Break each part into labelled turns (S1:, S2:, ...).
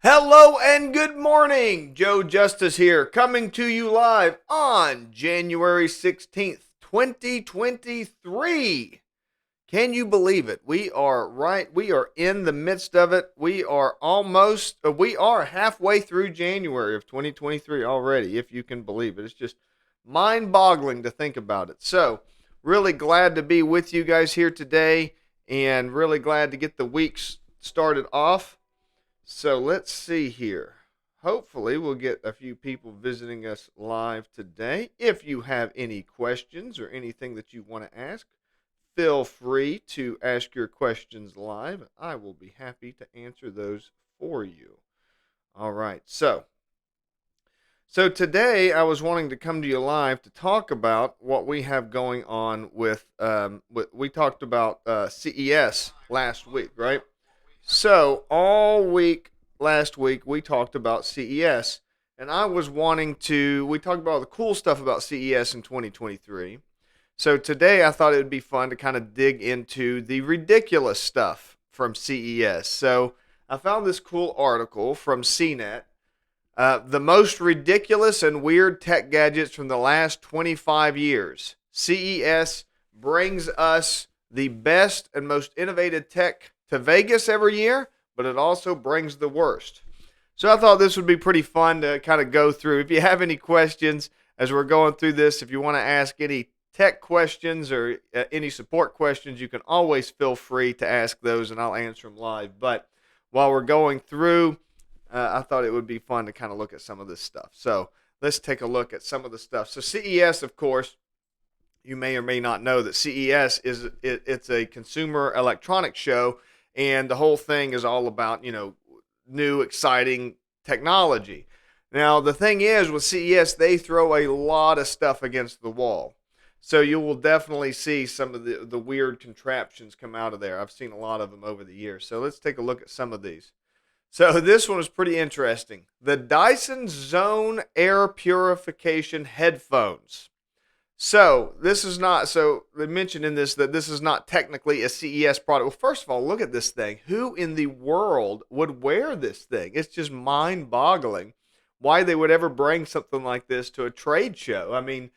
S1: Hello and good morning. Joe Justice here, coming to you live on January 16th, 2023. Can you believe it? We are in the midst of it. We are halfway through January of 2023 already, if you can believe it. It's just mind boggling to think about it. So, really glad to be with you guys here today and really glad to get the weeks started off. So let's see here. Hopefully, we'll get a few people visiting us live today. If you have any questions or anything that you want to ask, feel free to ask your questions live. I will be happy to answer those for you. All right. So today I was wanting to come to you live to talk about what we have going on we talked about CES last week, right? So all week last week we talked about CES, and we talked about all the cool stuff about CES in 2023. So today I thought it would be fun to kind of dig into the ridiculous stuff from CES. So I found this cool article from CNET, the most ridiculous and weird tech gadgets from the last 25 years. CES brings us the best and most innovative tech to Vegas every year, but it also brings the worst. So I thought this would be pretty fun to kind of go through. If you have any questions as we're going through this, if you want to ask any tech questions or any support questions, you can always feel free to ask those and I'll answer them live. But while we're going through, I thought it would be fun to kind of look at some of this stuff. So let's take a look at some of the stuff. So CES, of course, you may or may not know that CES it's a consumer electronics show, and the whole thing is all about, new exciting technology. Now, the thing is with CES, they throw a lot of stuff against the wall. So you will definitely see some of the weird contraptions come out of there. I've seen a lot of them over the years. So let's take a look at some of these. So this one is pretty interesting. The Dyson Zone Air Purification Headphones. So they mentioned in this that this is not technically a CES product. Well, first of all, look at this thing. Who in the world would wear this thing? It's just mind boggling why they would ever bring something like this to a trade show. I mean,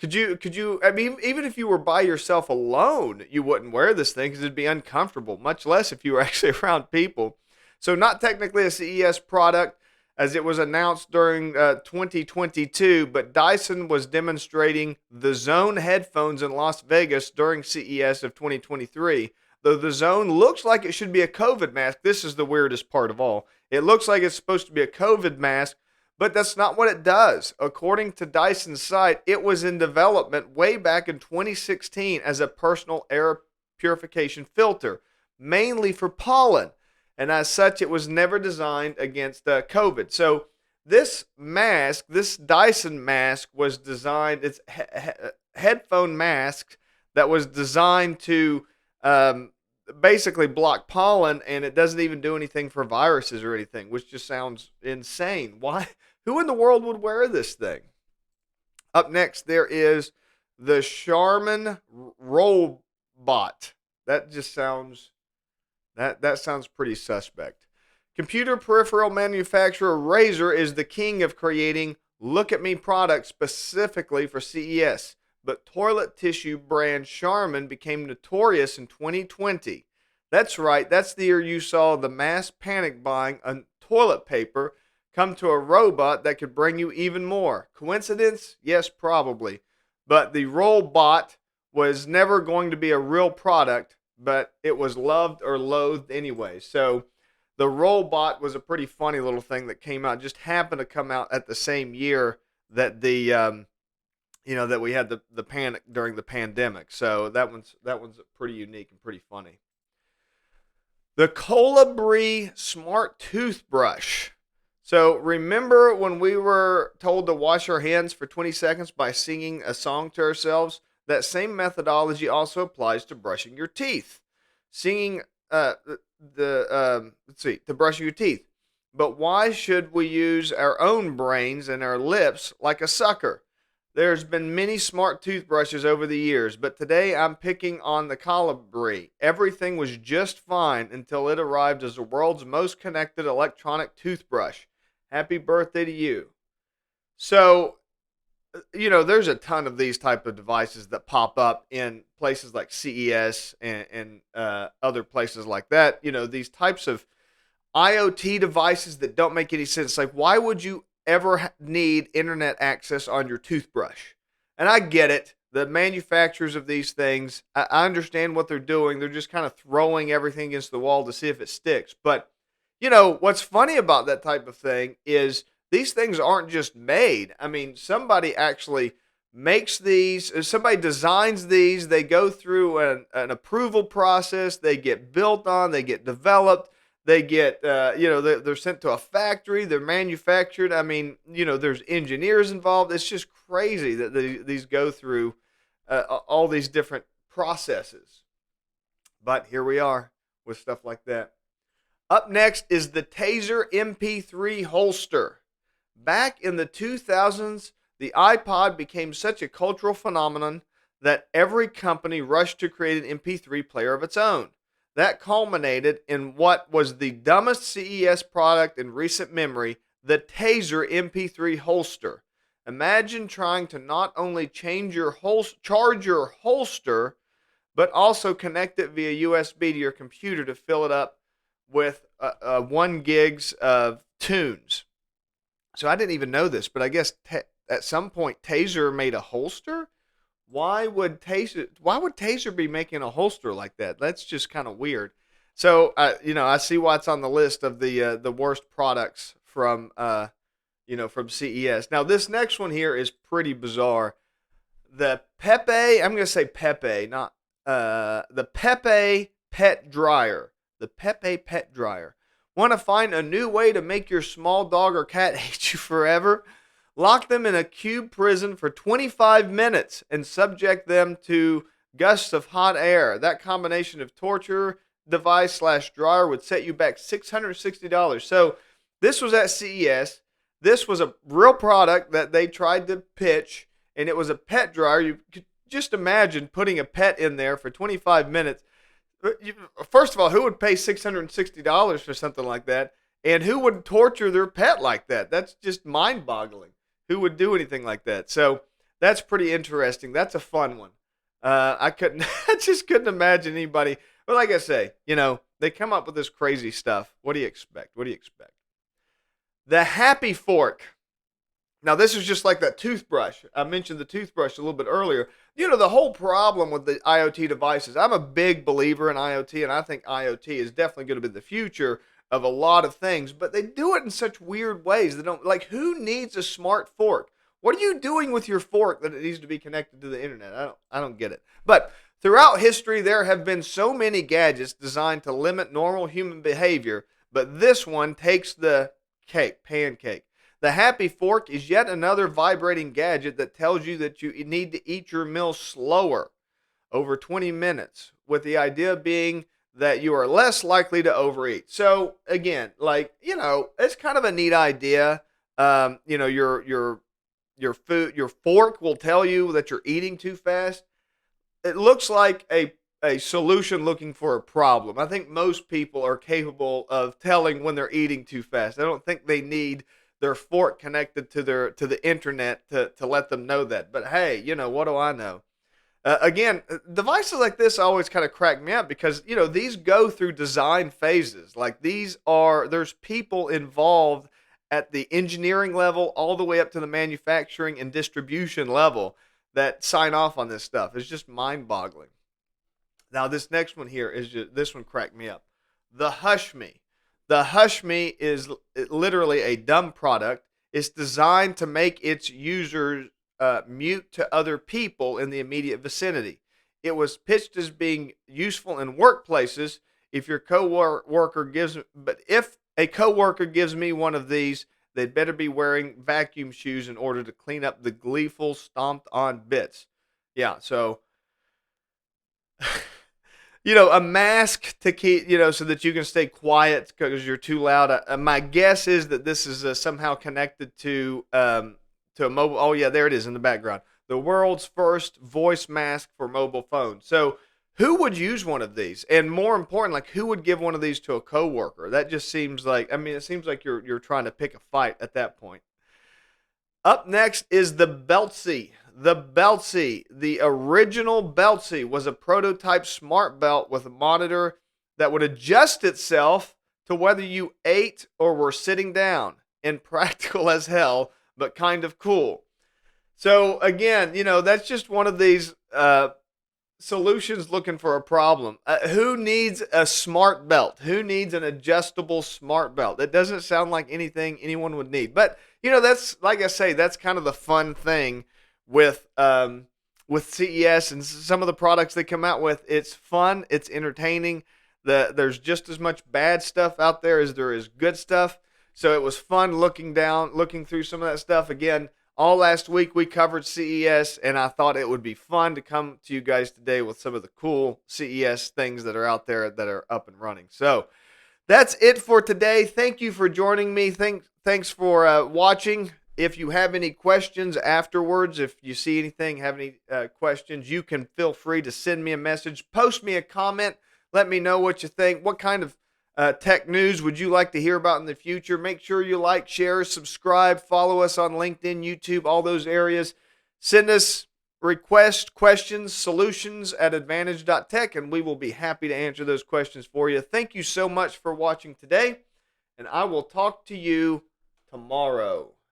S1: I mean, even if you were by yourself alone, you wouldn't wear this thing because it'd be uncomfortable, much less if you were actually around people. So not technically a CES product, as it was announced during 2022, but Dyson was demonstrating the Zone headphones in Las Vegas during CES of 2023. Though the Zone looks like it should be a COVID mask, this is the weirdest part of all. It looks like it's supposed to be a COVID mask, but that's not what it does. According to Dyson's site, it was in development way back in 2016 as a personal air purification filter, mainly for pollen. And as such, it was never designed against COVID. So this Dyson mask was designed, it's headphone mask that was designed to basically block pollen, and it doesn't even do anything for viruses or anything, which just sounds insane. Why? Who in the world would wear this thing? Up next, there is the Charmin Rollbot. That just sounds... That sounds pretty suspect. Computer peripheral manufacturer Razer is the king of creating look-at-me products specifically for CES, but toilet tissue brand Charmin became notorious in 2020. That's right, that's the year you saw the mass panic buying on toilet paper come to a robot that could bring you even more. Coincidence? Yes, probably. But the Rollbot was never going to be a real product, but it was loved or loathed anyway. So the Rollbot was a pretty funny little thing that came out. Just happened to come out at the same year that that we had the panic during the pandemic. So that one's pretty unique and pretty funny. The Colibri Smart Toothbrush. So remember when we were told to wash our hands for 20 seconds by singing a song to ourselves? That same methodology also applies to brushing your teeth. Singing to brushing your teeth. But why should we use our own brains and our lips like a sucker? There's been many smart toothbrushes over the years, but today I'm picking on the Colibri. Everything was just fine until it arrived as the world's most connected electronic toothbrush. Happy birthday to you. So, there's a ton of these type of devices that pop up in places like CES and other places like that. These types of IoT devices that don't make any sense. Like, why would you ever need internet access on your toothbrush? And I get it. The manufacturers of these things, I understand what they're doing. They're just kind of throwing everything against the wall to see if it sticks. But, what's funny about that type of thing is these things aren't just made. I mean, somebody actually makes these, somebody designs these, they go through an approval process, they get built on, they get developed. They get, they're sent to a factory. They're manufactured. I mean, there's engineers involved. It's just crazy that these go through all these different processes. But here we are with stuff like that. Up next is the Taser MP3 holster. Back in the 2000s, the iPod became such a cultural phenomenon that every company rushed to create an MP3 player of its own. That culminated in what was the dumbest CES product in recent memory, the Taser MP3 holster. Imagine trying to not only charge your holster, but also connect it via USB to your computer to fill it up with 1 gigs of tunes. So I didn't even know this, but I guess at some point Taser made a holster. Why would Taser be making a holster like that? That's just kind of weird. So I see why it's on the list of the worst products from from CES. Now this next one here is pretty bizarre. The Pepe, I'm going to say Pepe, not the Pepe Pet Dryer. The Pepe Pet Dryer. Want to find a new way to make your small dog or cat hate you forever? Lock them in a cube prison for 25 minutes and subject them to gusts of hot air. That combination of torture device / dryer would set you back $660. So this was at CES. This was a real product that they tried to pitch, and it was a pet dryer. You could just imagine putting a pet in there for 25 minutes. First of all, who would pay $660 for something like that? And who would torture their pet like that? That's just mind-boggling. Who would do anything like that? So that's pretty interesting. That's a fun one. I just couldn't imagine anybody. But like I say, they come up with this crazy stuff. What do you expect? The Happy Fork. Now, this is just like that toothbrush. I mentioned the toothbrush a little bit earlier. The whole problem with the IoT devices, I'm a big believer in IoT, and I think IoT is definitely going to be the future of a lot of things, but they do it in such weird ways. They don't, like, who needs a smart fork? What are you doing with your fork that it needs to be connected to the internet? I don't get it. But throughout history, there have been so many gadgets designed to limit normal human behavior, but this one takes the pancake. The Happy Fork is yet another vibrating gadget that tells you that you need to eat your meal slower, over 20 minutes, with the idea being that you are less likely to overeat. So again, it's kind of a neat idea. Your fork will tell you that you're eating too fast. It looks like a solution looking for a problem. I think most people are capable of telling when they're eating too fast. I don't think they need their fork connected to the internet to let them know that. But hey, what do I know? Again, devices like this always kind of crack me up because, these go through design phases. Like there's people involved at the engineering level all the way up to the manufacturing and distribution level that sign off on this stuff. It's just mind-boggling. Now, this next one here this one cracked me up. The Hush Me. The Hush Me is literally a dumb product. It's designed to make its users mute to other people in the immediate vicinity. It was pitched as being useful in workplaces if a coworker gives me one of these, they'd better be wearing vacuum shoes in order to clean up the gleeful stomped on bits. Yeah, so a mask to keep, so that you can stay quiet because you're too loud. My guess is that this is somehow connected to a mobile. Oh yeah, there it is in the background. the world's first voice mask for mobile phones. So, who would use one of these? And more important, like who would give one of these to a coworker? That just seems like, I mean, it seems like you're trying to pick a fight at that point. Up next is the Beltsy. The Beltsy, the original Beltsy, was a prototype smart belt with a monitor that would adjust itself to whether you ate or were sitting down. Impractical as hell, but kind of cool. So again, that's just one of these solutions looking for a problem. Who needs a smart belt? Who needs an adjustable smart belt? That doesn't sound like anything anyone would need. But that's, like I say, that's kind of the fun thing with CES and some of the products they come out with. It's fun. It's entertaining. There's just as much bad stuff out there as there is good stuff. So it was fun looking through some of that stuff. Again, all last week we covered CES, and I thought it would be fun to come to you guys today with some of the cool CES things that are out there that are up and running. So that's it for today. Thank you for joining me. Thanks for watching. If you have any questions afterwards, if you see anything, have any questions, you can feel free to send me a message, post me a comment, let me know what you think. What kind of tech news would you like to hear about in the future? Make sure you like, share, subscribe, follow us on LinkedIn, YouTube, all those areas. Send us requests, questions, solutions at advantage.tech, and we will be happy to answer those questions for you. Thank you so much for watching today, and I will talk to you tomorrow.